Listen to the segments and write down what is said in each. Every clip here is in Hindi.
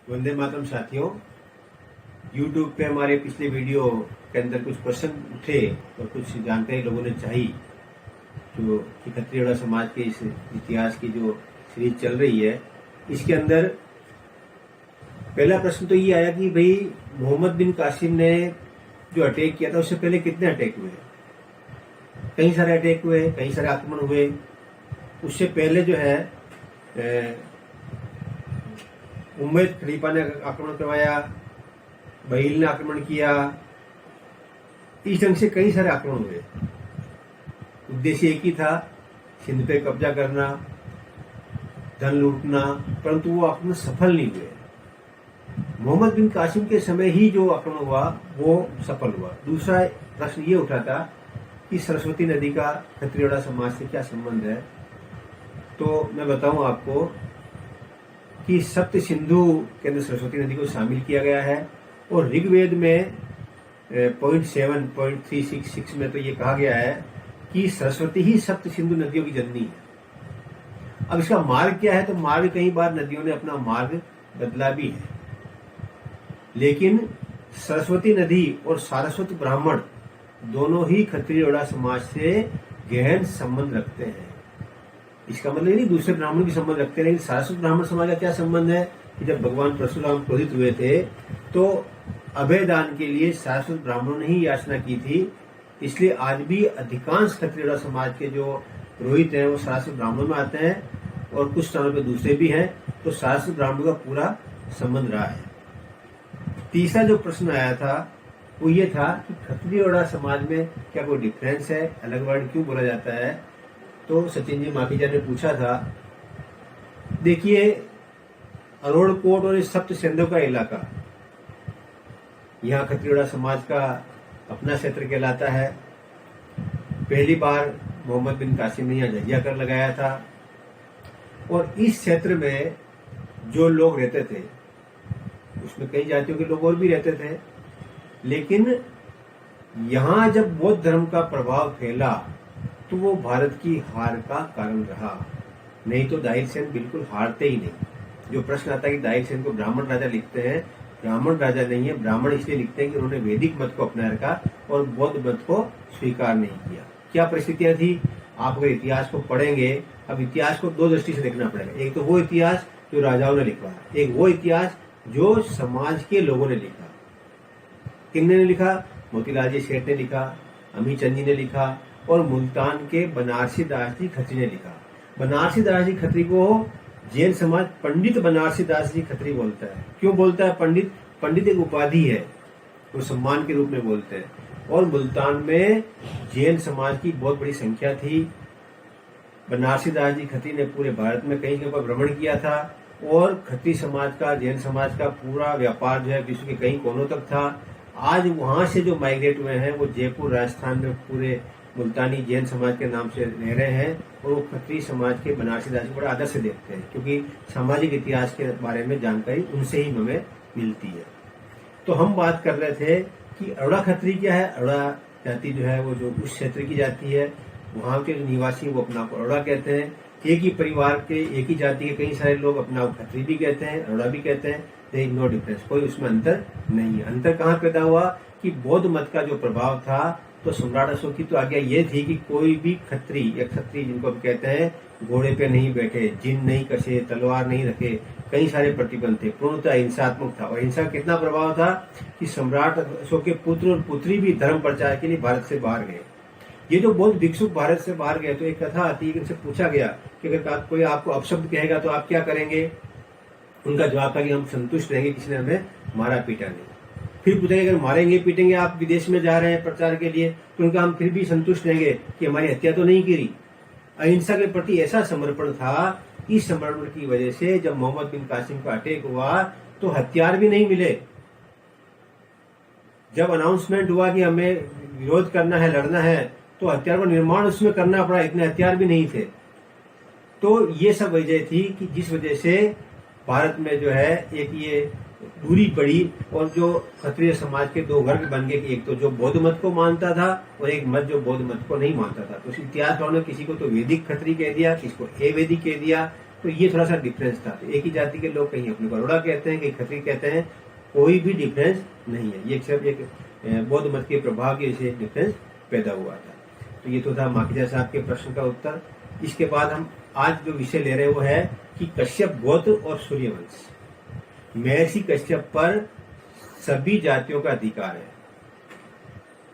वंदे मातरम साथियों। YouTube पे हमारे पिछले वीडियो के अंदर कुछ प्रश्न उठे और कुछ जानकारी लोगों ने चाहिए जो कि खत्रियोड़ा समाज के इस इतिहास की जो सीरीज चल रही है, इसके अंदर पहला प्रश्न तो ये आया कि भाई मोहम्मद बिन कासिम ने जो अटैक किया था उससे पहले कितने अटैक हुए। कई सारे अटैक हुए, कई सारे आक्रमण हुए। उससे पहले जो है उमैद खलीफा ने आक्रमण करवाया, बहील ने आक्रमण किया। इस ढंग से कई सारे आक्रमण हुए। उद्देश्य एक ही था, सिंध पे कब्जा करना, धन लूटना, परंतु वो आक्रमण सफल नहीं हुए। मोहम्मद बिन कासिम के समय ही जो आक्रमण हुआ वो सफल हुआ। दूसरा प्रश्न ये उठा था कि सरस्वती नदी का खत्रियोड़ा समाज से क्या संबंध है। तो मैं बताऊं आपको कि सप्त सिंधु के अंदर सरस्वती नदी को शामिल किया गया है और ऋग्वेद में 0.7.366 में तो ये कहा गया है कि सरस्वती ही सप्त सिंधु नदियों की जननी है। अब इसका मार्ग क्या है, तो मार्ग कई बार नदियों ने अपना मार्ग बदला भी है, लेकिन सरस्वती नदी और सारस्वत ब्राह्मण दोनों ही खत्रियोड़ा समाज से गहन संबंध रखते हैं। इसका मतलब नहीं दूसरे ब्राह्मण भी संबंध रखते हैं, लेकिन सारस्वत ब्राह्मण समाज का क्या संबंध है कि जब भगवान परशुराम क्रोधित हुए थे तो अभय दान के लिए सारस्वत ब्राह्मणों ने ही याचना की थी। इसलिए आज भी अधिकांश खत्रियोड़ा समाज के जो पुरोहित हैं वो सारस्वत ब्राह्मणों में आते हैं और कुछ स्थानों पर दूसरे भी हैं। तो सारस्वत ब्राह्मणों का पूरा संबंध रहा है। तीसरा जो प्रश्न आया था वो ये था कि खत्रियोड़ा समाज में क्या कोई डिफरेंस है, अलग वर्ड क्यों बोला जाता है। तो सचिन जी माखीजा ने पूछा था। देखिए, अरोड़कोट और इस सप्त सिंधु का इलाका, यहाँ खत्रियोड़ा समाज का अपना क्षेत्र कहलाता है। पहली बार मोहम्मद बिन कासिम ने यहाँ जजिया कर लगाया था और इस क्षेत्र में जो लोग रहते थे उसमें कई जातियों के लोग और भी रहते थे, लेकिन यहाँ जब बौद्ध धर्म का प्रभाव फैला तो वो भारत की हार का कारण रहा। नहीं तो दाहिर सेन बिल्कुल हारते ही नहीं। जो प्रश्न आता है कि दाहिर सेन को ब्राह्मण राजा लिखते हैं, ब्राह्मण राजा नहीं है। ब्राह्मण इसलिए लिखते हैं कि उन्होंने वैदिक मत को अपना रखा और बौद्ध मत को स्वीकार नहीं किया। क्या परिस्थितियां थी, आप अगर इतिहास को पढ़ेंगे, अब इतिहास को दो दृष्टि से देखना पड़ेगा। एक तो वो इतिहास जो राजाओं ने लिखा, एक वो इतिहास जो समाज के लोगों ने लिखा। किन्ने ने लिखा? मोतीलाल जी सेठ ने लिखा, अमी चंद जी ने लिखा और मुल्तान के बनारसी दास जी खत्री ने लिखा। बनारसी दास जी खत्री को जैन समाज पंडित बनारसी दास जी खत्री बोलता है। क्यों बोलता है पंडित? पंडित एक उपाधि है, वो सम्मान के रूप में बोलते हैं। और मुल्तान में जैन समाज की बहुत बड़ी संख्या थी। बनारसी दास जी खत्री ने पूरे भारत में कई जगह पर भ्रमण किया था और खत्री समाज का, जैन समाज का पूरा व्यापार जो है विश्व के कई कोनों तक था। आज वहां से जो माइग्रेट हुए हैं वो जयपुर राजस्थान में पूरे मुल्तानी जैन समाज के नाम से रह रहे हैं और वो खत्री समाज के बनारसी दास को बड़ा आदर से देखते हैं, क्योंकि सामाजिक इतिहास के बारे में जानकारी उनसे ही हमें मिलती है। तो हम बात कर रहे थे कि अरोड़ा खत्री क्या है। अरोड़ा जाति जो है वो जो उस क्षेत्र की जाति है, वहां के जो निवासी वो अपना को अरोड़ा कहते हैं। एक ही परिवार के, एक ही जाति के कई सारे लोग अपना खत्री भी कहते हैं, अरोड़ा भी कहते हैं। देयर इज नो डिफरेंस, कोई उसमें अंतर नहीं है। अंतर कहाँ पैदा हुआ कि बौद्ध मत का जो प्रभाव था, तो सम्राट अशोक की तो आज्ञा ये थी कि कोई भी खत्री या क्षत्रिय जिनको हम कहते हैं घोड़े पे नहीं बैठे, जिन नहीं कसे, तलवार नहीं रखे। कई सारे प्रतिबंध थे, पूर्णतः हिंसात्मक था। और हिंसा कितना प्रभाव था कि सम्राट अशोक के पुत्र और पुत्री भी धर्म प्रचार के लिए भारत से बाहर गए। ये जो बौद्ध भिक्षुक भारत से बाहर गए तो एक कथा आती है कि उनसे पूछा गया कि अगर कोई आपको अपशब्द कहेगा तो आप क्या करेंगे। उनका जवाब था कि हम संतुष्ट रहेंगे, किसी ने हमें मारा पीटा नहीं। फिर पूछेंगे अगर मारेंगे पीटेंगे, आप विदेश में जा रहे हैं प्रचार के लिए, तो उनका हम फिर भी संतुष्ट रहेंगे कि हमारी हत्या तो नहीं करी। अहिंसा के प्रति ऐसा समर्पण था। इस समर्पण की वजह से जब मोहम्मद बिन कासिम का अटैक हुआ तो हथियार भी नहीं मिले। जब अनाउंसमेंट हुआ कि हमें विरोध करना है, लड़ना है, तो हथियार का निर्माण उसमें करना पड़ा, इतने हथियार भी नहीं थे। तो ये सब वजह थी कि जिस वजह से भारत में जो है एक ये दूरी पड़ी और जो क्षत्रिय समाज के दो वर्ग बन गए कि एक तो जो बौद्ध मत को मानता था और एक मत जो बौद्ध मत को नहीं मानता था। तो इतिहासकारों ने किसी को तो वैदिक खत्री कह दिया, किसी को अवैदिक कह दिया। तो ये थोड़ा सा डिफरेंस था। तो एक ही जाति के लोग कहीं अपने को अरोड़ा कहते हैं, कहीं खत्री कहते हैं, कोई भी डिफरेंस नहीं है। ये सिर्फ एक बौद्ध मत के प्रभाव की वजह से डिफरेंस पैदा हुआ था। तो ये तो था माखीजा साहब के प्रश्न का उत्तर। इसके बाद हम आज जो विषय ले रहे हैं वो है कि कश्यप गोत्र और सूर्यवंश। महर्षि कश्यप पर सभी जातियों का अधिकार है।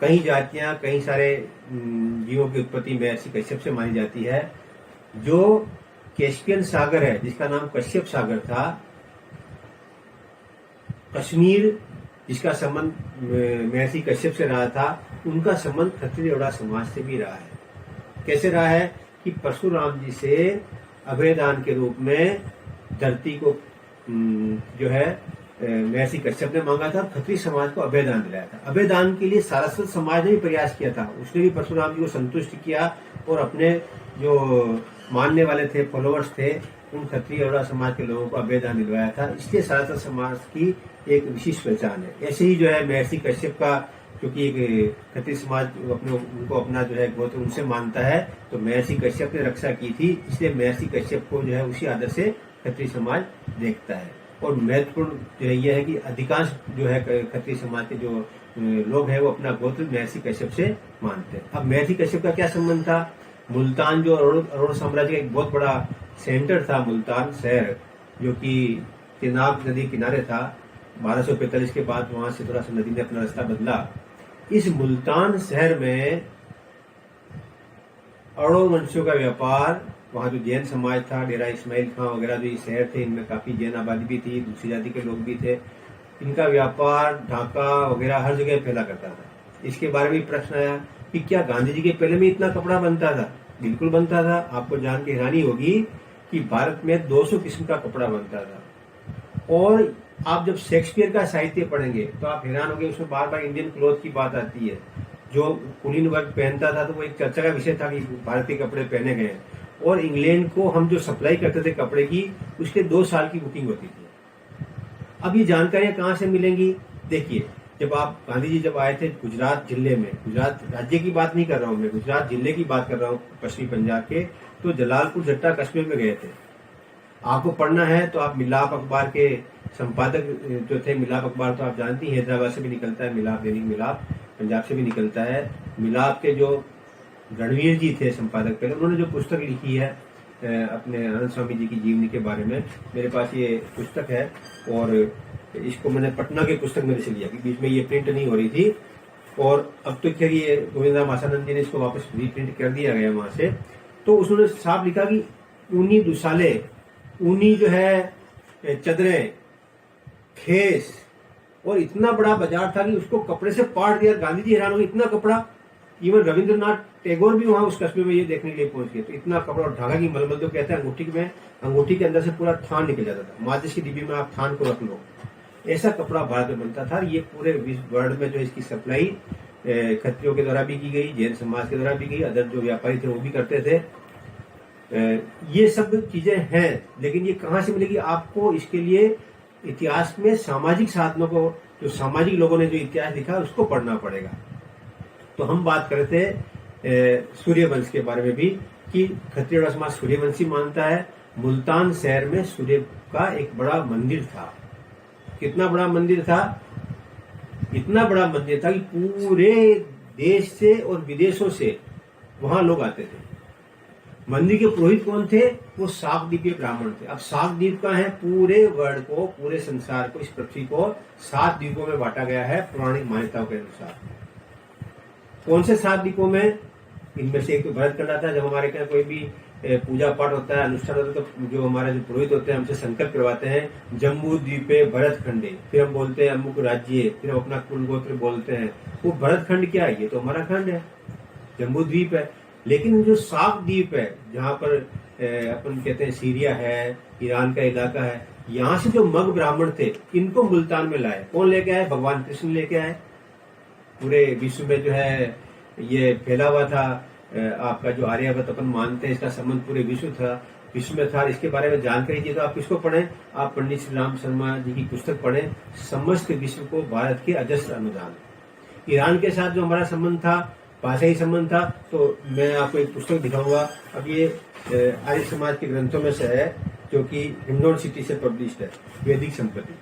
कई जातियां, कई सारे जीवों की उत्पत्ति महर्षि कश्यप से मानी जाती है। जो कैस्पियन सागर है, जिसका नाम कश्यप सागर था, कश्मीर जिसका संबंध महर्षि कश्यप से रहा था, उनका संबंध खत्रिय ओड़ा समाज से भी रहा है। कैसे रहा है कि परशुराम जी से अभयदान के रूप में धरती को जो है महर्षि कश्यप ने मांगा था, खत्रिय समाज को अभयदान दिलाया था। अभयदान के लिए सारस्वत समाज ने भी प्रयास किया था, उसने भी परशुराम जी को संतुष्ट किया और अपने जो मानने वाले थे, फॉलोअर्स थे, उन खत्रिय ओड़ा समाज के लोगों को अभयदान दिलवाया था। इसलिए सारस्वत समाज की एक विशिष्ट पहचान है। ऐसे ही जो है महर्षि कश्यप का, क्योंकि एक खत्रिय समाज उनको अपना जो है गोत्र उनसे मानता है, तो महर्षि कश्यप ने रक्षा की थी, इसलिए महर्षि कश्यप को जो है उसी आदर से खत्रिय समाज देखता है। और महत्वपूर्ण जो है यह है कि अधिकांश जो है खत्रिय समाज के जो लोग हैं वो अपना गोत्र महर्षि कश्यप से मानते हैं। अब महर्षि कश्यप का क्या संबंध था? मुल्तान जो अरोड़ साम्राज्य का एक बहुत बड़ा सेंटर था, मुल्तान शहर, जो कि चेनाब नदी किनारे था, 1245 के बाद वहां से थोड़ा सा नदी ने अपना रास्ता बदला। इस मुल्तान शहर में अरोड़ वंशियों का व्यापार, वहां जो जैन समाज था, डेरा इस्माइल खां वगैरह जो ये शहर थे, इनमें काफी जैन आबादी भी थी, दूसरी जाति के लोग भी थे। इनका व्यापार ढाका वगैरह हर जगह फैला करता था। इसके बारे में प्रश्न आया कि क्या गांधी जी के पहले में इतना कपड़ा बनता था? बिल्कुल बनता था। आपको जान के हैरानी होगी कि भारत में 200 किस्म का कपड़ा बनता था। और आप जब शेक्सपियर का साहित्य पढ़ेंगे तो आप हैरान होंगे, उसमें बार बार इंडियन क्लॉथ की बात आती है। जो कुलीन वर्ग पहनता था तो वो एक चर्चा का विषय था कि भारतीय कपड़े पहने गए। और इंग्लैंड को हम जो सप्लाई करते थे कपड़े की, उसके 2 साल की बुकिंग होती थी। अब ये जानकारियां कहाँ से मिलेंगी? देखिए, जब आप गांधी जी जब आए थे गुजरात जिले में, गुजरात राज्य की बात नहीं कर रहा हूं मैं, गुजरात जिले की बात कर रहा हूं, पश्चिमी पंजाब के, तो जलालपुर जट्टा कस्बे में गए थे। आपको पढ़ना है तो आप मिलाप अखबार के संपादक जो थे, मिलाप अखबार तो आप जानती हैं हैदराबाद से भी निकलता है, मिलाप दैनिक मिलाप पंजाब से भी निकलता है। मिलाप के जो रणवीर जी थे संपादक पहले, उन्होंने जो पुस्तक लिखी है अपने आनंद स्वामी जी की जीवनी के बारे में, मेरे पास ये पुस्तक है और इसको मैंने पटना के पुस्तक मेरे से लिया, बीच में ये प्रिंट नहीं हो रही थी। और अब तो खैर ये गोविंद राम आसानंद जी ने इसको वापस रीप्रिंट कर दिया गया वहां से। तो उसने साफ लिखा कि ऊनी दुसाले, ऊनी जो है चदरें, खेस, और इतना बड़ा बाजार था कि उसको कपड़े से पाट दिया। गांधी जी हैरान हो गए, इतना कपड़ा। इवन रविंद्रनाथ टैगोर भी वहां उस कस्बे में ये देखने के लिए पहुंच गए। तो इतना कपड़ा, और ढाका की मलमल तो कहते हैं अंगूठी के अंदर से पूरा थान निकल जाता था। माचिस की डिब्बी में आप थान को रख लो, ऐसा कपड़ा भारत में बनता था। ये पूरे वर्ल्ड में जो इसकी सप्लाई खत्रियों के द्वारा भी की गई, जैन समाज के द्वारा भी की, अदर जो व्यापारी थे वो भी करते थे। ये सब चीजें हैं, लेकिन ये कहाँ से मिलेगी आपको? इसके लिए इतिहास में सामाजिक साधनों को, जो सामाजिक लोगों ने जो इतिहास लिखा उसको पढ़ना पड़ेगा। तो हम बात कर रहे थे सूर्यवंश के बारे में भी कि खत्रिय समाज सूर्यवंशी मानता है। मुल्तान शहर में सूर्य का एक बड़ा मंदिर था। कितना बड़ा मंदिर था? इतना बड़ा मंदिर था कि पूरे देश से और विदेशों से वहां लोग आते थे। मंदिर के पुरोहित कौन थे? वो शाकद्वीपीय ब्राह्मण थे। अब शाकद्वीप का है, पूरे वर्ल्ड को, पूरे संसार को, इस पृथ्वी को 7 द्वीपों में बांटा गया है पौराणिक मान्यताओं के अनुसार। कौन से 7 द्वीपों में? इनमें से एक तो भरतखंड आता है। जब हमारे यहाँ कोई भी पूजा पाठ होता है, अनुष्ठान होता है, तो जो हमारे जो पुरोहित होते हैं हमसे संकल्प करवाते हैं, जम्बू द्वीपे भरतखंडे, फिर हम बोलते हैं अमुक राज्य, फिर हम अपना कुल गोत्र बोलते हैं। वो भरतखंड क्या है? ये तो हमारा खंड है, जम्बू द्वीप है। लेकिन जो साफ द्वीप है, जहाँ पर अपन कहते हैं सीरिया है, ईरान का इलाका है, यहाँ से जो मग ब्राह्मण थे, इनको मुल्तान में लाए। कौन लेके आए? भगवान कृष्ण लेके आए। पूरे विश्व में जो है ये फैला हुआ था। आपका जो आर्यभट्ट अपन मानते हैं, इसका संबंध पूरे विश्व में था। इसके बारे में जानकारी चाहिए तो आप किसको पढ़ें? आप पंडित श्री राम शर्मा जी की पुस्तक पढ़ें, समस्त विश्व को भारत के अजस्र अनुदान। ईरान के साथ जो हमारा संबंध था, भाषाई संबंध था, तो मैं आपको एक पुस्तक दिखाऊंगा। अब ये आर्य समाज के ग्रंथों में से है, जो कि हिंडोन सिटी से पब्लिश्ड है, वैदिक संपत्ति।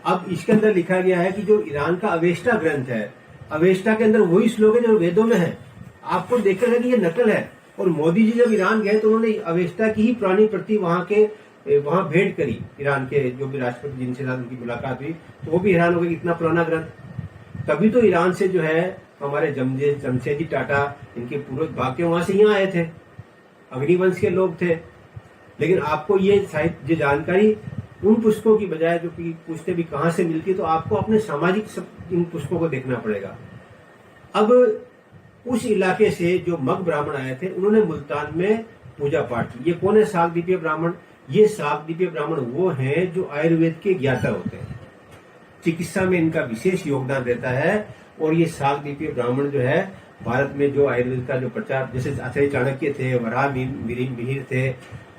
अब इसके अंदर लिखा गया है कि जो ईरान का अवेस्टा ग्रंथ है, अवेस्टा के अंदर वही श्लोक है जो वेदों में है। आपको देखकर है कि ये नकल है। और मोदी जी जब ईरान गए तो उन्होंने अवेस्टा की ही पुरानी प्रति वहां भेंट करी। ईरान के जो भी राष्ट्रपति जिनसे साथ उनकी मुलाकात हुई तो वो भी हैरान हो गए, इतना पुराना ग्रंथ। तभी तो ईरान से जो है हमारे जमशेदजी टाटा, इनके पूर्वज भाग के वहां से यहाँ आए थे, अग्निवंश के लोग थे। लेकिन आपको ये साहित्य जानकारी उन पुस्तकों की बजाय जो कि पूछते भी कहां से मिलती है, तो आपको अपने सामाजिक इन पुस्तकों को देखना पड़ेगा। अब उस इलाके से जो मग ब्राह्मण आए थे उन्होंने मुल्तान में पूजा पाठ की। ये कौन है शाकदीपीय ब्राह्मण? ये शाकदीपीय ब्राह्मण वो हैं जो आयुर्वेद के ज्ञाता होते हैं, चिकित्सा में इनका विशेष योगदान रहता है। और ये शाकदीपीय ब्राह्मण जो है भारत में जो आयुर्वेद का जो प्रचार, जैसे आचार्य चाणक्य थे, वराह मिहिर थे,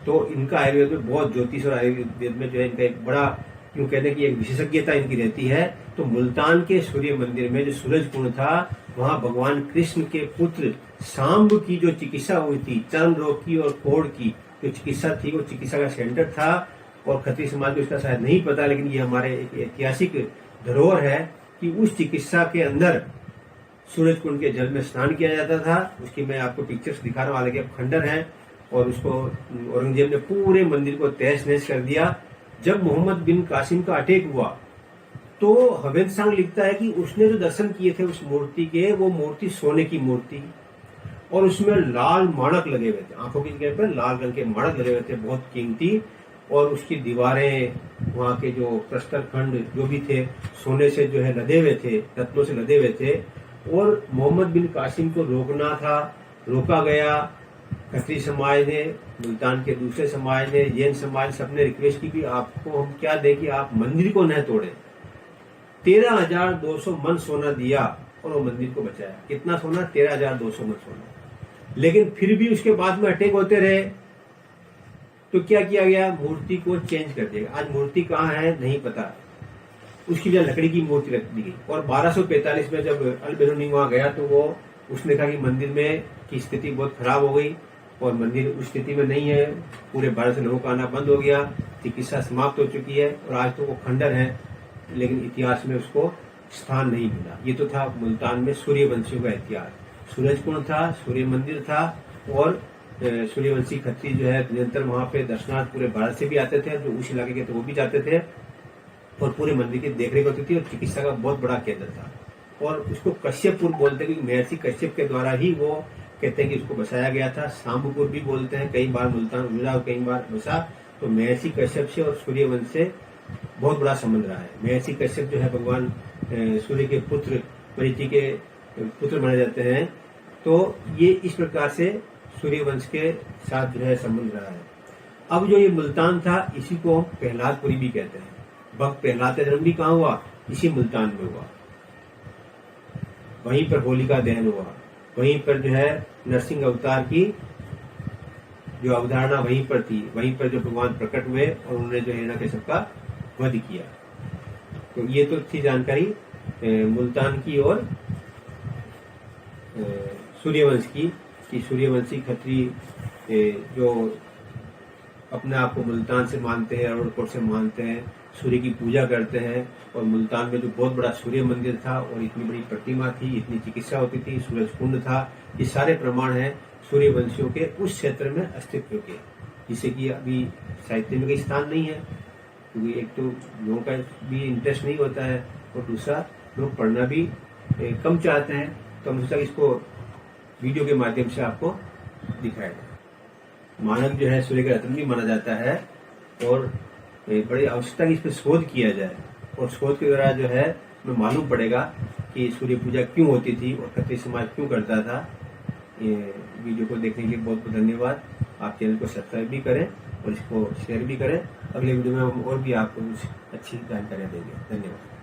तो इनका आयुर्वेद में बहुत ज्योतिष और आयुर्वेद में जो है इनका एक बड़ा क्यों कहते हैं कि एक विशेषज्ञता इनकी रहती है। तो मुल्तान के सूर्य मंदिर में जो सूरज कुंड था, वहां भगवान कृष्ण के पुत्र सांब की जो चिकित्सा हुई थी, चर्म रोग की और कोढ़ की जो चिकित्सा थी, वो चिकित्सा का सेंटर था। और खत्री समाज को इसका शायद नहीं पता, लेकिन ये हमारे एक ऐतिहासिक धरोहर है कि उस चिकित्सा के अंदर सूरज कुंड के जल में स्नान किया जाता था। उसकी मैं आपको पिक्चर्स दिखा रहा हूँ, हालांकि अब खंडर है। और उसको औरंगजेब ने पूरे मंदिर को तहस नहस कर दिया। जब मोहम्मद बिन कासिम का अटैक हुआ तो हवेंद्र लिखता है कि उसने जो दर्शन किए थे उस मूर्ति के, वो मूर्ति सोने की मूर्ति और उसमें लाल माणक लगे हुए थे, आंखों की जगह पर लाल रंग के माणक लगे हुए थे, बहुत कीमती। और उसकी दीवारें, वहां के जो प्रस्तर खंड जो भी थे, सोने से जो है लदे हुए थे, रत्नों से लदे हुए थे। और मोहम्मद बिन कासिम को रोकना था, रोका गया। खत्री समाज ने, मुल्तान के दूसरे समाज ने, जैन समाज, सबने रिक्वेस्ट की कि आपको हम क्या दें कि आप मंदिर को न तोड़े। 13,200 मन सोना दिया और वो मंदिर को बचाया। कितना सोना? 13,200 मन सोना। लेकिन फिर भी उसके बाद में अटैक होते रहे तो क्या किया गया? मूर्ति को चेंज कर दिया। आज मूर्ति कहाँ है नहीं पता, उसकी जगह लकड़ी की मूर्ति रख दी गई। और 1245 में जब अल बेरूनी वहां गया तो वो उसने कहा कि मंदिर में की स्थिति बहुत खराब हो गई और मंदिर उस स्थिति में नहीं है, पूरे भारत से लोगों का आना बंद हो गया, चिकित्सा समाप्त हो चुकी है और आज तो वो खंडर है, लेकिन इतिहास में उसको स्थान नहीं मिला। ये तो था मुल्तान में सूर्यवंशियों का इतिहास। सूरज कुंड था, सूर्य मंदिर था और सूर्यवंशी खत्री जो है निरंतर वहां पे दर्शनार्थ पूरे भारत से भी आते थे, जो उस इलाके के तो वो भी जाते थे और पूरे मंदिर की देखरेख होती थी और चिकित्सा का बहुत बड़ा केंद्र था। और उसको कश्यपपुर बोलते हैं क्योंकि महर्षि कश्यप के द्वारा ही वो कहते हैं कि उसको बसाया गया था। सांबपुर भी बोलते हैं, कई बार मुल्तान गुजरा, कई बार बसा। तो महर्षि कश्यप से और सूर्यवंश से बहुत बड़ा संबंध रहा है। महर्षि कश्यप जो है भगवान सूर्य के पुत्र, मरीचि के पुत्र माने जाते हैं। तो ये इस प्रकार से सूर्यवंश के साथ जो है संबंध रहा है। अब जो ये मुल्तान था इसी को प्रहलादपुरी भी कहते हैं। भक्त प्रहलाद का जन्म भी कहाँ हुआ? इसी मुल्तान में हुआ। वहीं पर होलिका दहन हुआ, वहीं पर जो है नरसिंह अवतार की जो अवधारणा वहीं पर थी, वहीं पर जो भगवान प्रकट हुए और उन्होंने जो हिरण्यकश्यप का वध किया। तो ये तो थी जानकारी मुल्तान की और सूर्यवंश की, कि सूर्यवंशी खत्री जो अपने आप को मुल्तान से मानते हैं, अरुणकोट से मानते हैं, सूर्य की पूजा करते हैं। और मुल्तान में जो बहुत बड़ा सूर्य मंदिर था और इतनी बड़ी प्रतिमा थी, इतनी चिकित्सा होती थी, सूरज कुंड था, ये सारे प्रमाण हैं सूर्यवंशियों के उस क्षेत्र में अस्तित्व के, जिसे कि अभी साहित्य में कहीं स्थान नहीं है क्योंकि एक तो लोगों का भी इंटरेस्ट नहीं होता है और दूसरा लोग पढ़ना भी कम चाहते हैं। तो हम सोचा इसको वीडियो के माध्यम से आपको दिखाया जाए। मानक जो है सूर्य का रत्न भी माना जाता है और बड़ी आवश्यकता की इस पर शोध किया जाए और शोध के द्वारा जो है हमें मालूम पड़ेगा कि सूर्य पूजा क्यों होती थी और खत्री समाज क्यों करता था। ये वीडियो को देखने के लिए बहुत बहुत धन्यवाद। आप चैनल को सब्सक्राइब भी करें और इसको शेयर भी करें। अगले वीडियो में हम और भी आपको कुछ अच्छी जानकारियां देंगे। धन्यवाद।